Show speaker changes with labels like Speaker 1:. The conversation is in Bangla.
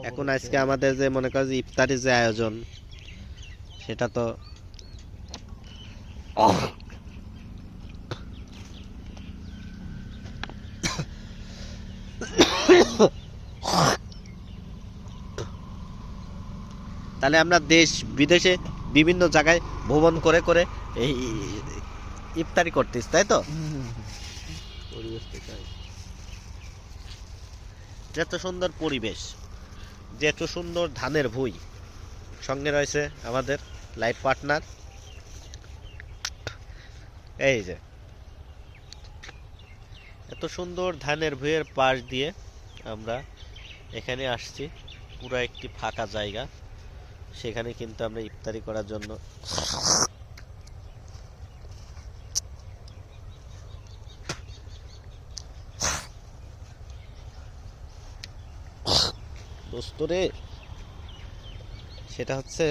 Speaker 1: এখন আজকে আমাদের যে মনে করো যে ইফতারির যে আয়োজন সেটা তো তাহলে আমরা দেশ বিদেশে বিভিন্ন জায়গায় ভ্রমণ করে করে এই ইফতারি করতেছি, তাই তো? যে এত সুন্দর পরিবেশ, যে এত সুন্দর ধানের ভুঁই, সঙ্গে রয়েছে আমাদের লাইফ পার্টনার। এই যে এত সুন্দর ধানের ভুঁইয়ের পাশ দিয়ে আমরা এখানে আসছি, পুরো একটি ফাঁকা জায়গা, সেখানে কিন্তু আমরা ইফতারি করার জন্য। দোস্ত রে, সেটা হচ্ছে